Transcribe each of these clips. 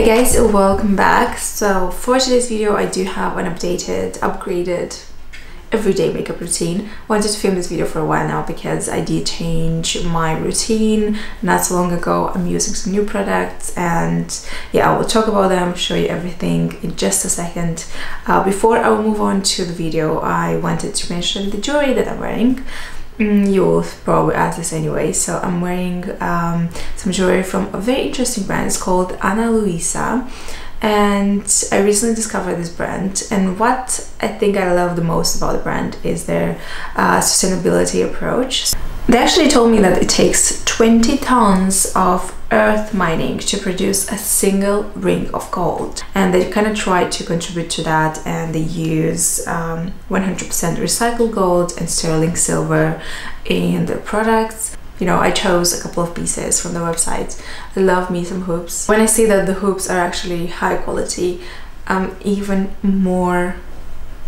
guys, welcome back. So for today's video I do have an updated, upgraded everyday makeup routine. Wanted to film this video for a while now because I did change my routine not so long ago. I'm using some new products and yeah, I will talk about them, show you everything in just a second. Before I will move on to the video, I wanted to mention the jewelry that I'm wearing. You'll probably ask this anyway. So I'm wearing some jewelry from a very interesting brand. It's called Ana Luisa, and I recently discovered this brand, and what I think I love the most about the brand is their sustainability approach. They actually told me that it takes 20 tons of earth mining to produce a single ring of gold, and they kind of try to contribute to that, and they use 100% recycled gold and sterling silver in their products. You know, I chose a couple of pieces from the website. I love me some hoops. When I see that the hoops are actually high quality, I'm even more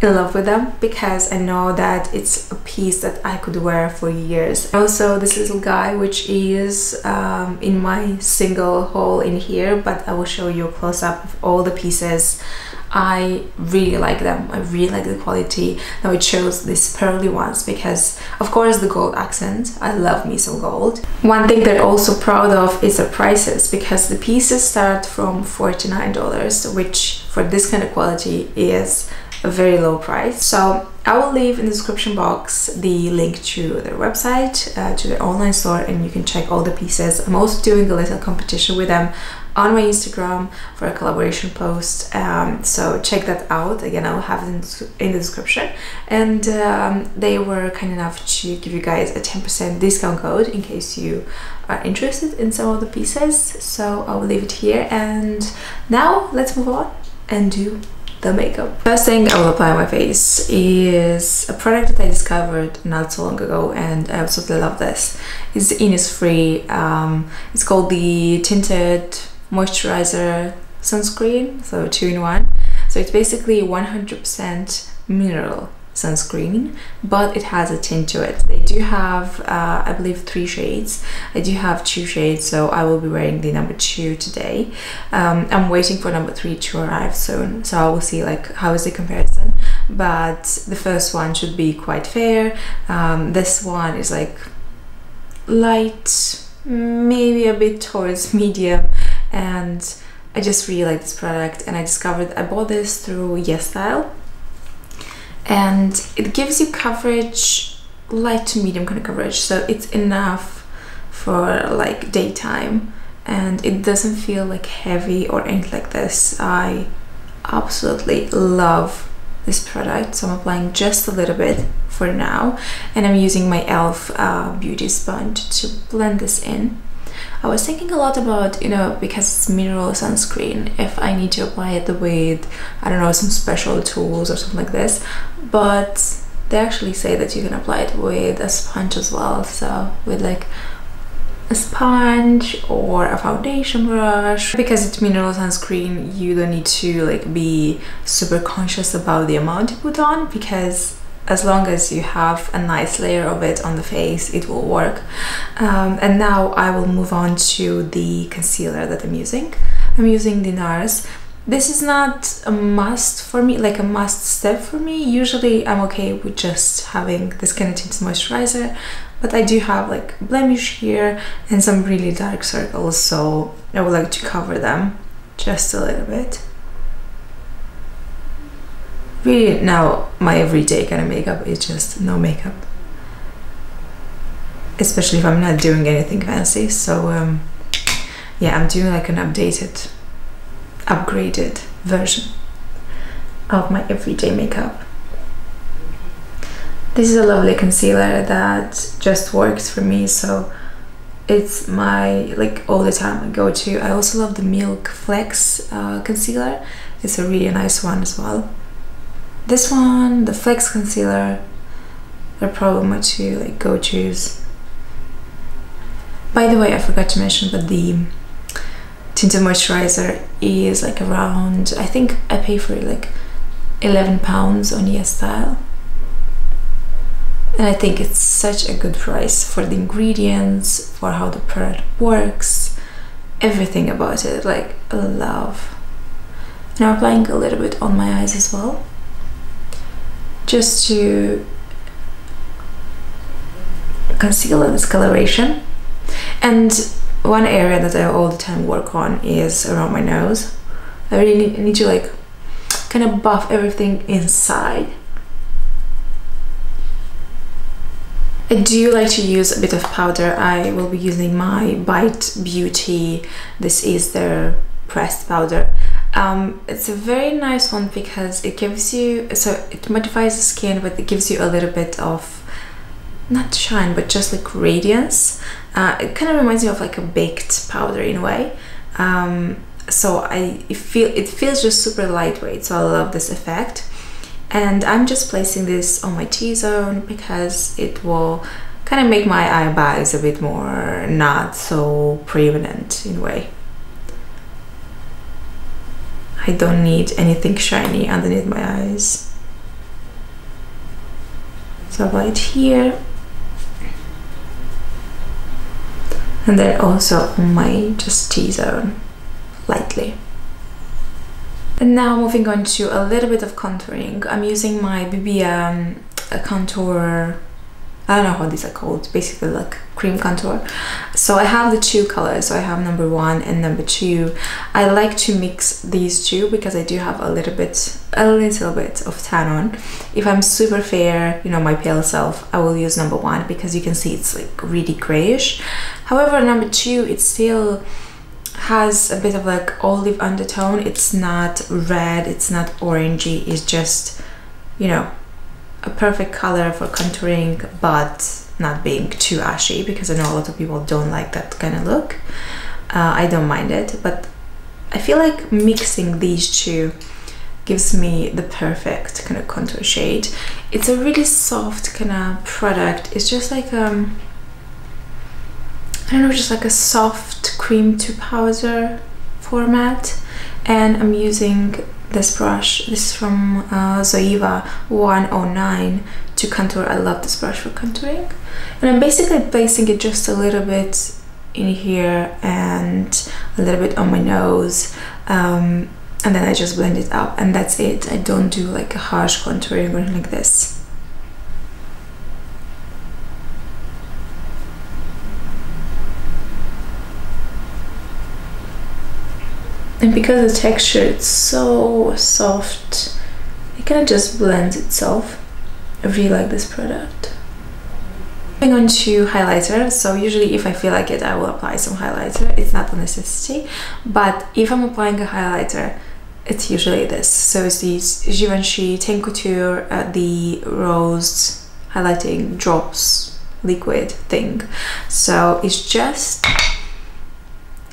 in love with them because I know that it's a piece that I could wear for years. Also this little guy, which is in my single haul in here, but I will show you a close-up of all the pieces. I really like them. I really like the quality. Now I chose these pearly ones because of course the gold accent. I love me some gold. One thing that I'm also proud of is the prices, because the pieces start from $49, which for this kind of quality is a very low price. So I will leave in the description box the link to their website, to their online store, and you can check all the pieces. I'm also doing a little competition with them on my Instagram for a collaboration post, so check that out. Again, I'll have it in the description. And they were kind enough to give you guys a 10% discount code in case you are interested in some of the pieces. So I will leave it here, and now let's move on and do the makeup. First thing I will apply on my face is a product that I discovered not so long ago, and I absolutely love this. It's Innisfree. It's called the Tinted Moisturizer Sunscreen, so 2-in-1. So it's basically 100% mineral sunscreen, but it has a tint to it. They do have I believe 3 shades. I do have 2 shades, so I will be wearing the number 2 today. I'm waiting for number 3 to arrive soon, so I will see like how is the comparison, but the first one should be quite fair. This one is like light, maybe a bit towards medium, and I just really like this product. And I bought this through YesStyle, and it gives you coverage, light to medium kind of coverage, so it's enough for like daytime, and it doesn't feel like heavy or anything like this. I absolutely love this product, so I'm applying just a little bit for now, and I'm using my e.l.f. beauty sponge to blend this in. I was thinking a lot about, you know, because it's mineral sunscreen, if I need to apply it with, I don't know, some special tools or something like this, but they actually say that you can apply it with a sponge as well. So with like a sponge or a foundation brush. Because it's mineral sunscreen, you don't need to like be super conscious about the amount you put on, because as long as you have a nice layer of it on the face, it will work. And now I will move on to the concealer that I'm using. I'm using the Nars. This is not a must for me, like a must step for me. Usually I'm okay with just having this kind of tinted moisturizer, but I do have like blemish here and some really dark circles, so I would like to cover them just a little bit. Really, now my everyday kind of makeup is just no makeup, especially if I'm not doing anything fancy. So yeah, I'm doing like an updated, upgraded version of my everyday makeup. This is a lovely concealer that just works for me, so it's my like all the time go-to. I also love the Milk Flex concealer. It's a really nice one as well. This one, the Flex concealer, are probably my 2 like go-tos. By the way, I forgot to mention that the tinted moisturizer is like around, I think I pay for it like £11 on YesStyle, and I think it's such a good price for the ingredients, for how the product works. everything about it, like I love. Now applying a little bit on my eyes as well, just to conceal the discoloration. And one area that I all the time work on is around my nose. I really need to like kind of buff everything inside. I do like to use a bit of powder. I will be using my Bite Beauty. This is their pressed powder. It's a very nice one because it gives you, so it mattifies the skin, but it gives you a little bit of, not shine, but just like radiance. It kind of reminds me of like a baked powder in a way. So it feels just super lightweight, so I love this effect. And I'm just placing this on my T-zone because it will kind of make my eye bags a bit more not so prevalent in a way. I don't need anything shiny underneath my eyes. So right here. And then also on my just T-zone, lightly. And now moving on to a little bit of contouring. I'm using my BB contour, I don't know how these are called, basically like cream contour. So I have the two colors, so I have number 1 and number 2. I like to mix these two because I do have a little bit of tan on. If I'm super fair, you know, my pale self, I will use number 1 because you can see it's like really grayish. However, number 2, it still has a bit of like olive undertone. It's not red, it's not orangey, it's just, you know, a perfect color for contouring, but not being too ashy, because I know a lot of people don't like that kind of look. I don't mind it, but I feel like mixing these two gives me the perfect kind of contour shade. It's a really soft kind of product. It's just like I don't know, just like a soft cream to powder format. And I'm using this brush. This is from Zoeva 109 to contour. I love this brush for contouring. And I'm basically placing it just a little bit in here and a little bit on my nose. And then I just blend it up, and that's it. I don't do like a harsh contouring or anything like this. And because the texture is so soft, it kind of just blends itself. I really like this product. Moving on to highlighter. So usually if I feel like it, I will apply some highlighter. It's not a necessity, but if I'm applying a highlighter, it's usually this. So it's the Givenchy Couture, the Rose Highlighting Drops liquid thing. So it's just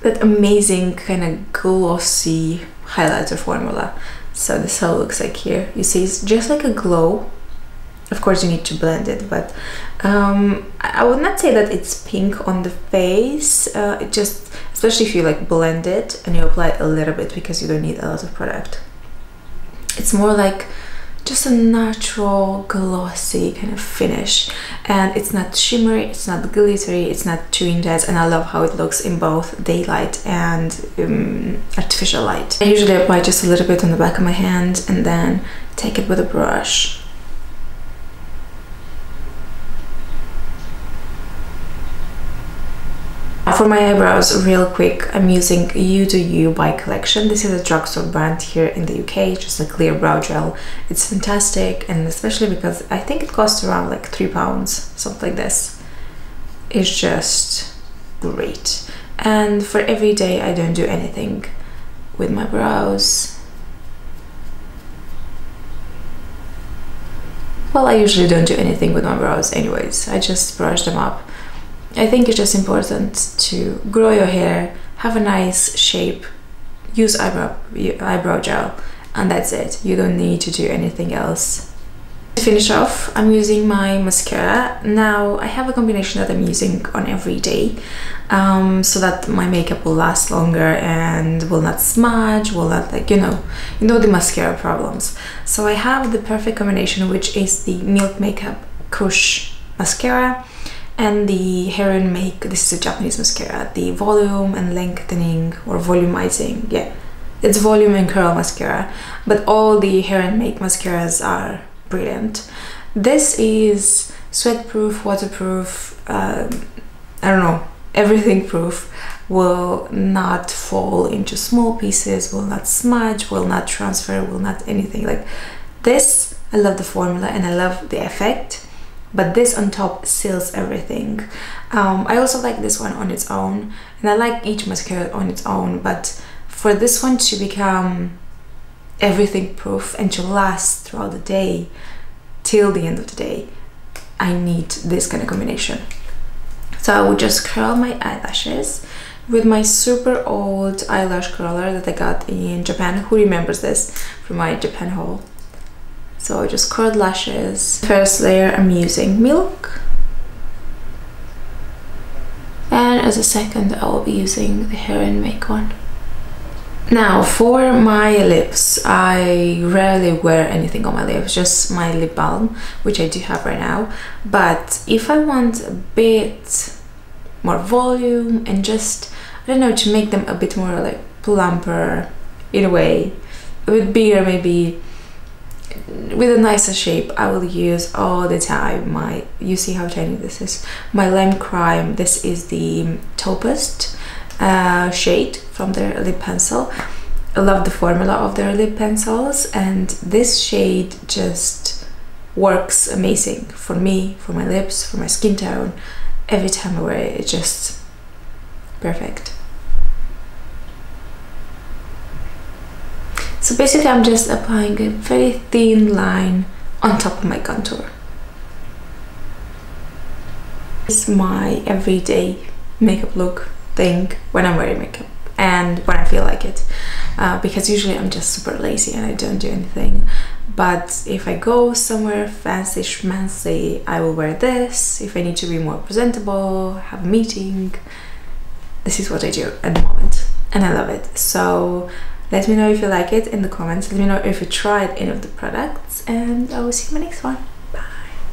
that amazing kind of glossy highlighter formula. So this is how it looks like here. You see, it's just like a glow. Of course you need to blend it, but I would not say that it's pink on the face. It just, especially if you like blend it and you apply it a little bit, because you don't need a lot of product. It's more like just a natural glossy kind of finish, and it's not shimmery, it's not glittery, it's not too intense, and I love how it looks in both daylight and artificial light. I usually apply just a little bit on the back of my hand and then take it with a brush. For my eyebrows, real quick, I'm using You Do You by Collection. This is a drugstore brand here in the UK, just a clear brow gel. It's fantastic, and especially because I think it costs around like £3, something like this. It's just great. And for every day, I don't do anything with my brows. Well, I usually don't do anything with my brows anyways. I just brush them up. I think it's just important to grow your hair, have a nice shape, use eyebrow gel, and that's it. You don't need to do anything else. To finish off, I'm using my mascara. Now I have a combination that I'm using on every day, so that my makeup will last longer and will not smudge, will not, like, you know the mascara problems. So I have the perfect combination, which is the Milk Makeup Kush mascara. and the Hair and Make, this is a Japanese mascara, the volume and lengthening or volumizing, yeah, it's volume and curl mascara, but all the Hair and Make mascaras are brilliant. This is sweat proof, waterproof, I don't know, everything proof, will not fall into small pieces, will not smudge, will not transfer, will not anything. Like this, I love the formula and I love the effect, but this on top seals everything. I also like this one on its own, and I like each mascara on its own, but for this one to become everything proof and to last throughout the day till the end of the day, I need this kind of combination. So I would just curl my eyelashes with my super old eyelash curler that I got in Japan. Who remembers this from my Japan haul? So just curled lashes. First layer I'm using Milk, and as a second I will be using the Hair and Make one. Now for my lips, I rarely wear anything on my lips, just my lip balm, which I do have right now. But if I want a bit more volume and just, I don't know, to make them a bit more like plumper in a way, a bit bigger maybe, with a nicer shape, I will use all the time my, you see how tiny this is, my Lime Crime. This is the taupest shade from their lip pencil. I love the formula of their lip pencils, and this shade just works amazing for me, for my lips, for my skin tone. Every time I wear it, it's just perfect. So basically I'm just applying a very thin line on top of my contour. This is my everyday makeup look thing when I'm wearing makeup and when I feel like it, because usually I'm just super lazy and I don't do anything. But if I go somewhere fancy schmancy, I will wear this. If I need to be more presentable, have a meeting, this is what I do at the moment, and I love it. So let me know if you like it in the comments. Let me know if you tried any of the products, and I will see you in my next one.